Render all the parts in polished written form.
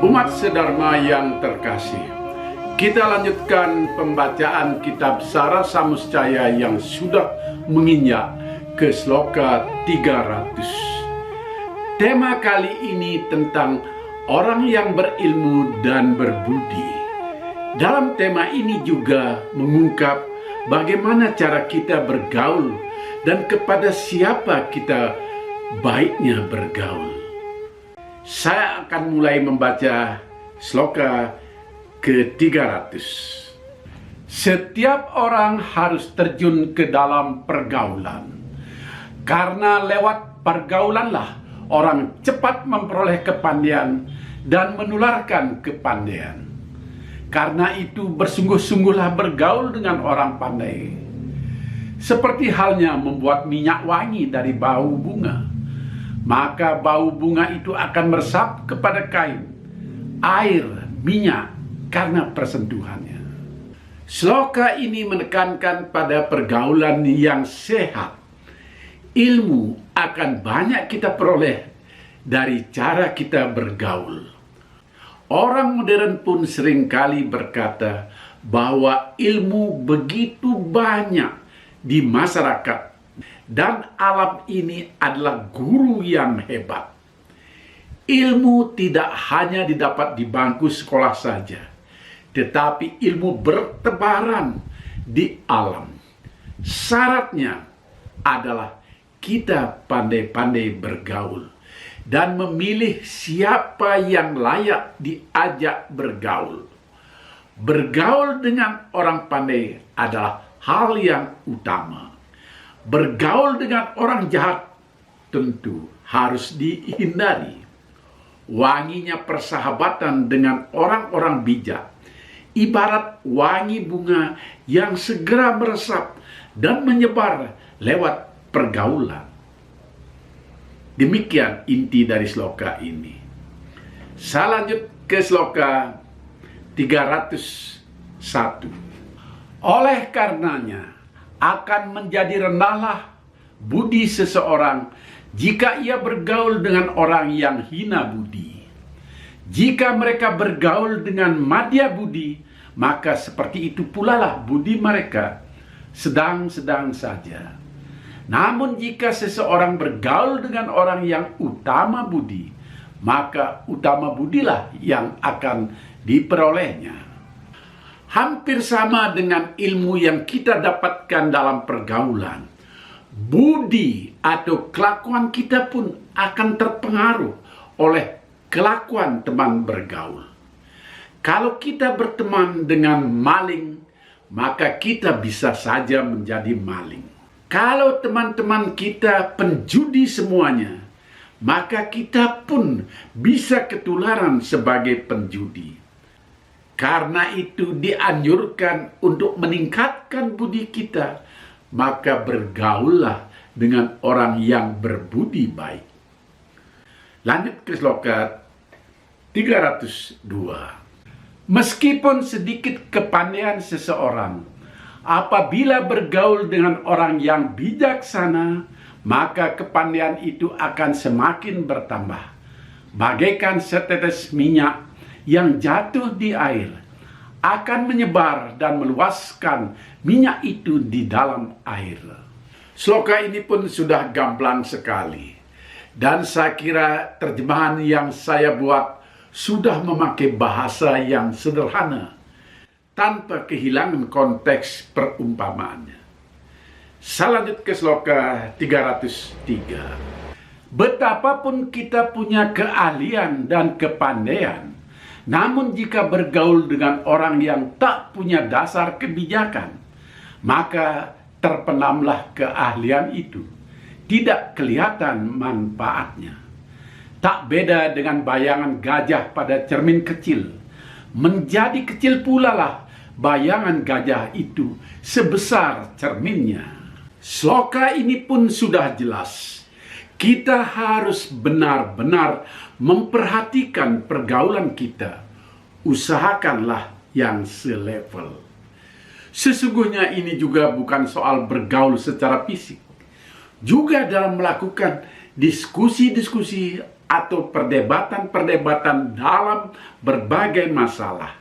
Umat sedharma yang terkasih, kita lanjutkan pembacaan kitab Sara Samuscaya yang sudah menginjak ke sloka 300. Tema kali ini tentang orang yang berilmu dan berbudi. Dalam tema ini juga mengungkap bagaimana cara kita bergaul dan kepada siapa kita baiknya bergaul. Saya akan mulai membaca sloka ke-300. Setiap orang harus terjun ke dalam pergaulan, karena lewat pergaulanlah orang cepat memperoleh kepandaian dan menularkan kepandaian. Karena itu bersungguh-sungguhlah bergaul dengan orang pandai, seperti halnya membuat minyak wangi dari bau bunga. Maka bau bunga itu akan meresap kepada kain, air, minyak karena persentuhannya. Sloka ini menekankan pada pergaulan yang sehat. Ilmu akan banyak kita peroleh dari cara kita bergaul. Orang modern pun seringkali berkata bahwa ilmu begitu banyak di masyarakat dan alam ini adalah guru yang hebat. Ilmu tidak hanya didapat di bangku sekolah saja, tetapi ilmu bertebaran di alam. Syaratnya adalah kita pandai-pandai bergaul dan memilih siapa yang layak diajak bergaul. Bergaul dengan orang pandai adalah hal yang utama. Bergaul dengan orang jahat tentu harus dihindari. Wanginya persahabatan dengan orang-orang bijak ibarat wangi bunga yang segera meresap dan menyebar lewat pergaulan. Demikian inti dari sloka ini. Saya lanjut ke sloka 301. Oleh karenanya akan menjadi rendahlah budi seseorang jika ia bergaul dengan orang yang hina budi. Jika mereka bergaul dengan madya budi, maka seperti itu pula lah budi mereka, sedang-sedang saja. Namun jika seseorang bergaul dengan orang yang utama budi, maka utama budilah yang akan diperolehnya. Hampir sama dengan ilmu yang kita dapatkan dalam pergaulan. Budi atau kelakuan kita pun akan terpengaruh oleh kelakuan teman bergaul. Kalau kita berteman dengan maling, maka kita bisa saja menjadi maling. Kalau teman-teman kita penjudi semuanya, maka kita pun bisa ketularan sebagai penjudi. Karena itu dianjurkan untuk meningkatkan budi kita, maka bergaullah dengan orang yang berbudi baik. Lanjut ke sloka 302. Meskipun sedikit kepandaian seseorang, apabila bergaul dengan orang yang bijaksana, maka kepandaian itu akan semakin bertambah. Bagaikan setetes minyak yang jatuh di air, akan menyebar dan meluaskan minyak itu di dalam air. Sloka ini pun sudah gamblang sekali, dan saya kira terjemahan yang saya buat sudah memakai bahasa yang sederhana tanpa kehilangan konteks perumpamaannya. Saya lanjut ke sloka 303. Betapapun kita punya keahlian dan kepandaian, namun jika bergaul dengan orang yang tak punya dasar kebijakan, maka terpendamlah keahlian itu. Tidak kelihatan manfaatnya. Tak beda dengan bayangan gajah pada cermin kecil. Menjadi kecil pula lah bayangan gajah itu sebesar cerminnya. Sloka ini pun sudah jelas. Kita harus benar-benar memperhatikan pergaulan kita. Usahakanlah yang selevel. Sesungguhnya ini juga bukan soal bergaul secara fisik. Juga dalam melakukan diskusi-diskusi atau perdebatan-perdebatan dalam berbagai masalah.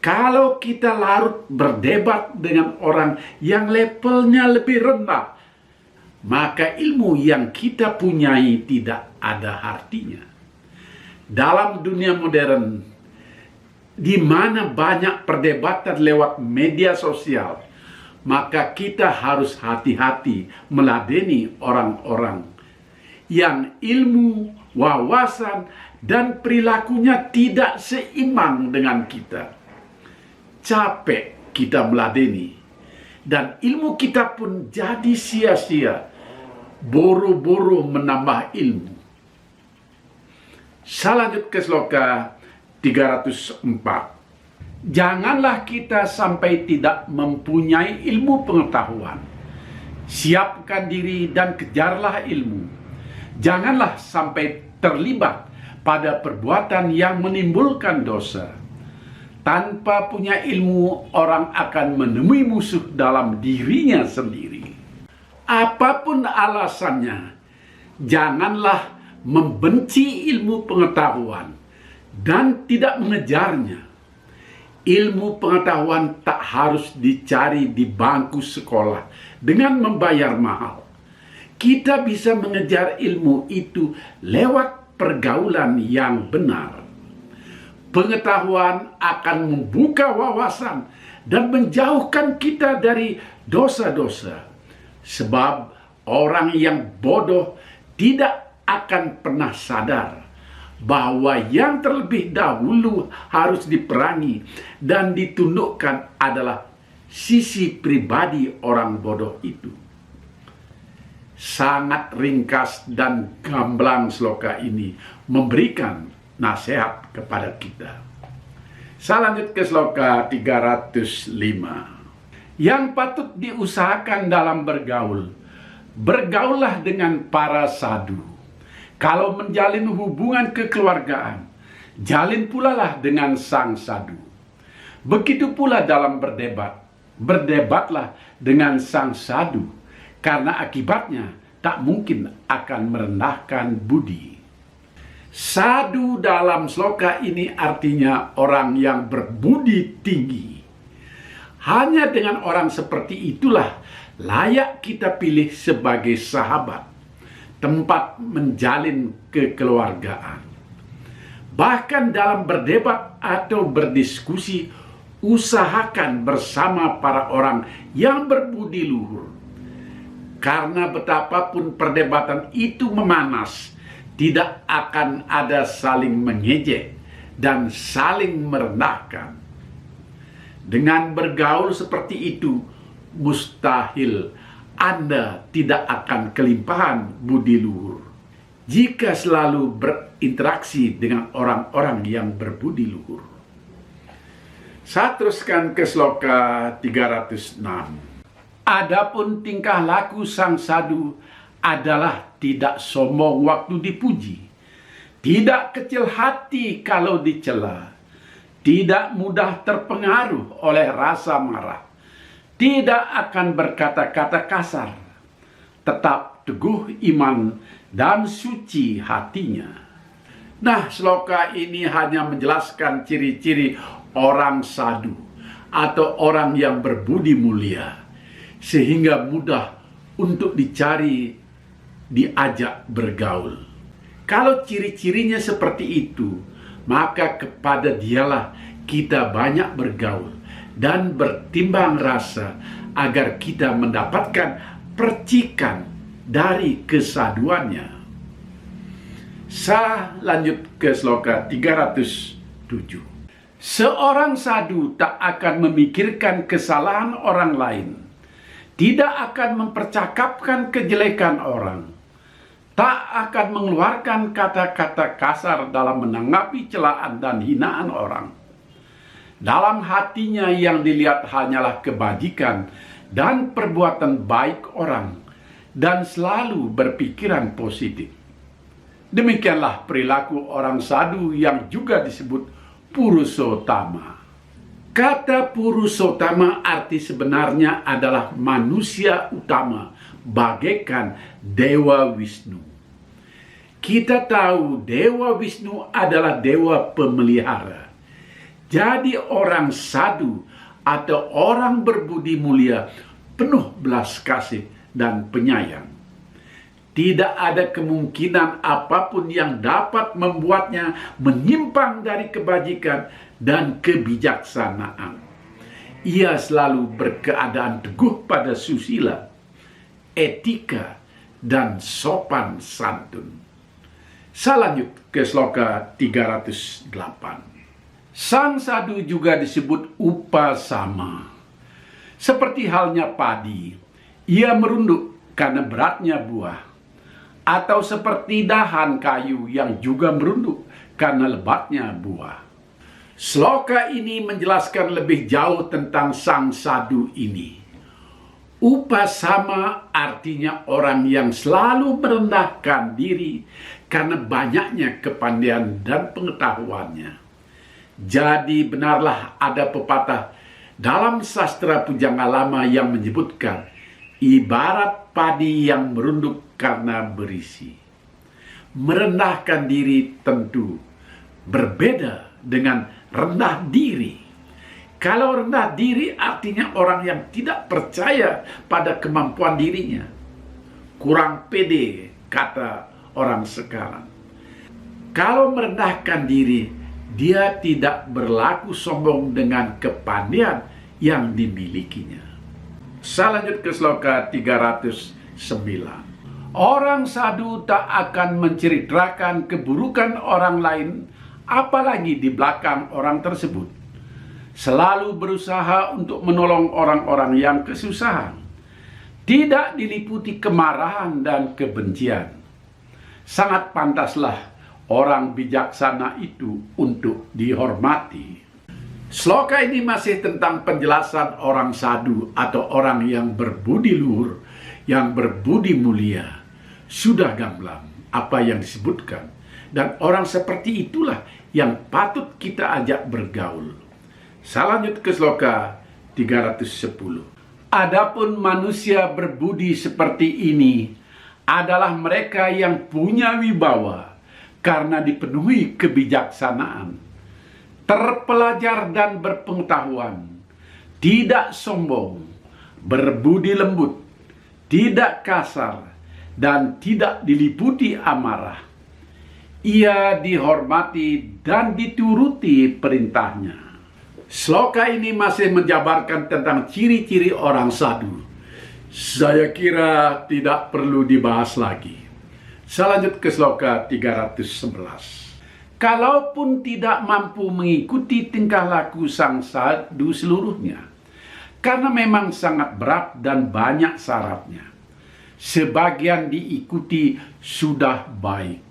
Kalau kita larut berdebat dengan orang yang levelnya lebih rendah, maka ilmu yang kita punyai tidak ada artinya. Dalam dunia modern, di mana banyak perdebatan lewat media sosial, maka kita harus hati-hati meladeni orang-orang yang ilmu, wawasan, dan perilakunya tidak seimbang dengan kita. Capek kita meladeni, dan ilmu kita pun jadi sia-sia, boro-boro menambah ilmu. Lanjut ke sloka 304. Janganlah kita sampai tidak mempunyai ilmu pengetahuan. Siapkan diri dan kejarlah ilmu. Janganlah sampai terlibat pada perbuatan yang menimbulkan dosa. Tanpa punya ilmu, orang akan menemui musuh dalam dirinya sendiri. Apapun alasannya, janganlah membenci ilmu pengetahuan dan tidak mengejarnya. Ilmu pengetahuan tak harus dicari di bangku sekolah dengan membayar mahal. Kita bisa mengejar ilmu itu lewat pergaulan yang benar. Pengetahuan akan membuka wawasan dan menjauhkan kita dari dosa-dosa. Sebab orang yang bodoh tidak akan pernah sadar bahwa yang terlebih dahulu harus diperangi dan ditundukkan adalah sisi pribadi orang bodoh itu. Sangat ringkas dan gamblang sloka ini memberikan nasihat kepada kita. Lanjut ke sloka 305. Yang patut diusahakan dalam bergaul, bergaullah dengan para sadhu. Kalau menjalin hubungan kekeluargaan, jalin pula lah dengan sang sadu. Begitu pula dalam berdebat, berdebatlah dengan sang sadu, karena akibatnya tak mungkin akan merendahkan budi. Sadu dalam sloka ini artinya orang yang berbudi tinggi. Hanya dengan orang seperti itulah layak kita pilih sebagai sahabat, tempat menjalin kekeluargaan. Bahkan dalam berdebat atau berdiskusi, usahakan bersama para orang yang berbudi luhur. Karena betapapun perdebatan itu memanas, tidak akan ada saling mengejek dan saling merendahkan. Dengan bergaul seperti itu, mustahil Anda tidak akan kelimpahan budi luhur jika selalu berinteraksi dengan orang-orang yang berbudi luhur. Saya teruskan ke sloka 306. Adapun tingkah laku sang sadu adalah tidak sombong waktu dipuji, tidak kecil hati kalau dicela, tidak mudah terpengaruh oleh rasa marah, tidak akan berkata-kata kasar, tetap teguh iman dan suci hatinya. Nah, sloka ini hanya menjelaskan ciri-ciri orang sadu atau orang yang berbudi mulia, sehingga mudah untuk dicari, diajak bergaul. Kalau ciri-cirinya seperti itu, maka kepada dialah kita banyak bergaul dan bertimbang rasa agar kita mendapatkan percikan dari kesaduannya. Lanjut ke sloka 307. Seorang sadu tak akan memikirkan kesalahan orang lain, tidak akan mempercakapkan kejelekan orang, tak akan mengeluarkan kata-kata kasar dalam menanggapi celaan dan hinaan orang. Dalam hatinya yang dilihat hanyalah kebajikan dan perbuatan baik orang, dan selalu berpikiran positif. Demikianlah perilaku orang sadu yang juga disebut Purusottama. Kata Purusottama arti sebenarnya adalah manusia utama, bagaikan Dewa Wisnu. Kita tahu Dewa Wisnu adalah dewa pemelihara. Jadi orang sadu atau orang berbudi mulia penuh belas kasih dan penyayang. Tidak ada kemungkinan apapun yang dapat membuatnya menyimpang dari kebajikan dan kebijaksanaan. Ia selalu berkeadaan teguh pada susila, etika, dan sopan santun. Selanjut ke sloka 308. Sang sadu juga disebut upasama. Seperti halnya padi, ia merunduk karena beratnya buah. Atau seperti dahan kayu yang juga merunduk karena lebatnya buah. Sloka ini menjelaskan lebih jauh tentang sang sadu ini. Upasama artinya orang yang selalu merendahkan diri karena banyaknya kepandaian dan pengetahuannya. Jadi benarlah ada pepatah dalam sastra pujangga lama yang menyebutkan ibarat padi yang merunduk karena berisi. Merendahkan diri tentu berbeda dengan rendah diri. Kalau rendah diri artinya orang yang tidak percaya pada kemampuan dirinya. Kurang pede, kata orang sekarang. Kalau merendahkan diri, dia tidak berlaku sombong dengan kepandaian yang dimilikinya. Selanjut ke sloka 309. Orang sadu tak akan menceritakan keburukan orang lain, apalagi di belakang orang tersebut. Selalu berusaha untuk menolong orang-orang yang kesusahan. Tidak diliputi kemarahan dan kebencian. Sangat pantaslah orang bijaksana itu untuk dihormati. Sloka ini masih tentang penjelasan orang sadu atau orang yang berbudi luhur, yang berbudi mulia. Sudah gamblang apa yang disebutkan. Dan orang seperti itulah yang patut kita ajak bergaul. Selanjut ke sloka 310. Adapun manusia berbudi seperti ini adalah mereka yang punya wibawa karena dipenuhi kebijaksanaan, terpelajar dan berpengetahuan, tidak sombong, berbudi lembut, tidak kasar, dan tidak diliputi amarah. Ia dihormati dan dituruti perintahnya. Sloka ini masih menjabarkan tentang ciri-ciri orang sadu. Saya kira tidak perlu dibahas lagi. Selanjut ke sloka 311. Kalaupun tidak mampu mengikuti tingkah laku sang sadu seluruhnya, karena memang sangat berat dan banyak syaratnya, sebagian diikuti sudah baik.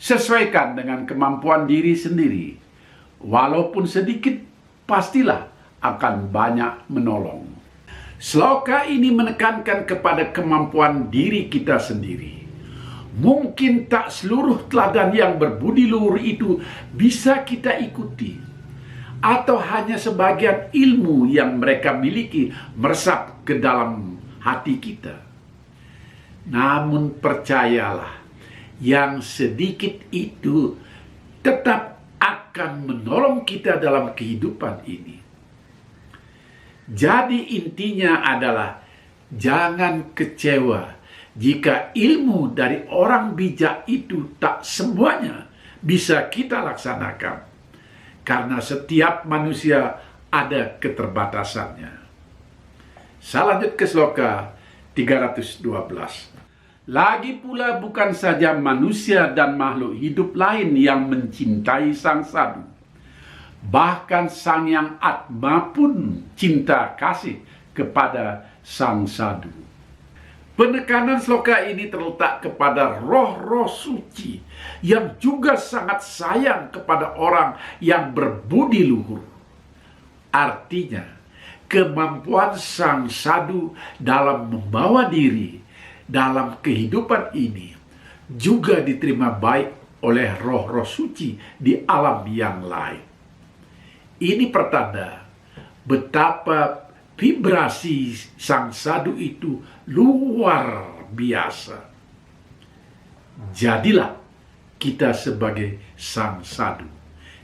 Sesuaikan dengan kemampuan diri sendiri. Walaupun sedikit, pastilah akan banyak menolong. Sloka ini menekankan kepada kemampuan diri kita sendiri. Mungkin tak seluruh teladan yang berbudi luhur itu bisa kita ikuti. Atau hanya sebagian ilmu yang mereka miliki meresap ke dalam hati kita. Namun percayalah, yang sedikit itu tetap akan menolong kita dalam kehidupan ini. Jadi intinya adalah jangan kecewa jika ilmu dari orang bijak itu tak semuanya bisa kita laksanakan. Karena setiap manusia ada keterbatasannya. Selanjut ke sloka 312. Lagi pula bukan saja manusia dan makhluk hidup lain yang mencintai sang sadu. Bahkan sang yang Atma pun cinta kasih kepada sang sadu. Penekanan sloka ini terletak kepada roh-roh suci yang juga sangat sayang kepada orang yang berbudi luhur. Artinya, kemampuan sang sadu dalam membawa diri dalam kehidupan ini juga diterima baik oleh roh-roh suci di alam yang lain. Ini pertanda betapa vibrasi sang sadu itu luar biasa. Jadilah kita sebagai sang sadu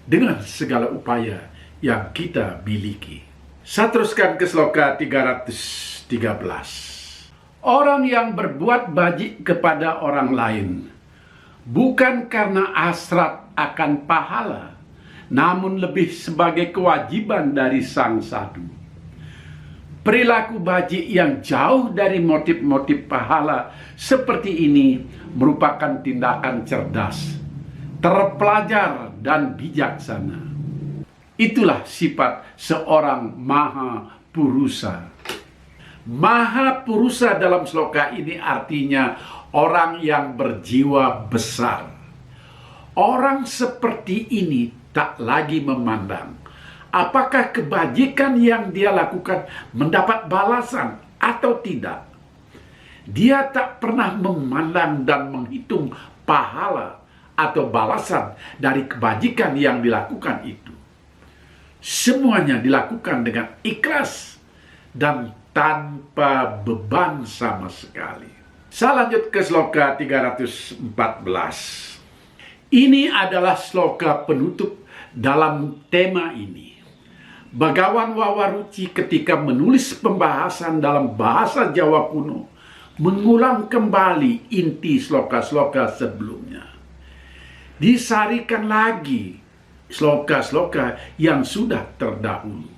dengan segala upaya yang kita miliki. Saya teruskan ke sloka 313. Orang yang berbuat baik kepada orang lain bukan karena hasrat akan pahala, namun lebih sebagai kewajiban dari sang sadu. Perilaku baik yang jauh dari motif-motif pahala seperti ini merupakan tindakan cerdas, terpelajar, dan bijaksana. Itulah sifat seorang Maha Purusa. Maha Purusa dalam sloka ini artinya orang yang berjiwa besar. Orang seperti ini tak lagi memandang apakah kebajikan yang dia lakukan mendapat balasan atau tidak. Dia tak pernah memandang dan menghitung pahala atau balasan dari kebajikan yang dilakukan itu. Semuanya dilakukan dengan ikhlas dan tanpa beban sama sekali. Saya lanjut ke sloka 314. Ini adalah sloka penutup dalam tema ini. Bagawan Wawaruci ketika menulis pembahasan dalam bahasa Jawa kuno mengulang kembali inti sloka-sloka sebelumnya. Disarikan lagi sloka-sloka yang sudah terdahulu.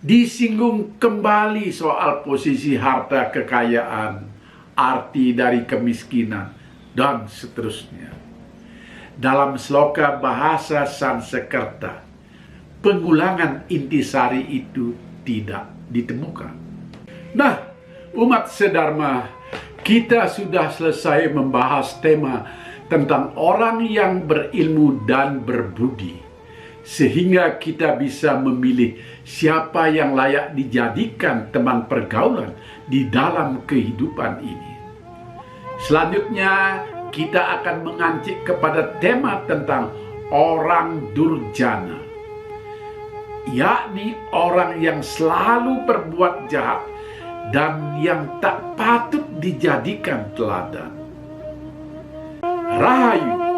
Disinggung kembali soal posisi harta kekayaan, arti dari kemiskinan, dan seterusnya. Dalam sloka bahasa Sanskerta, pengulangan intisari itu tidak ditemukan. Nah, umat sedharma, kita sudah selesai membahas tema tentang orang yang berilmu dan berbudi, sehingga kita bisa memilih siapa yang layak dijadikan teman pergaulan di dalam kehidupan ini. Selanjutnya, kita akan mengancik kepada tema tentang orang durjana, yakni orang yang selalu berbuat jahat dan yang tak patut dijadikan teladan. Rahayu.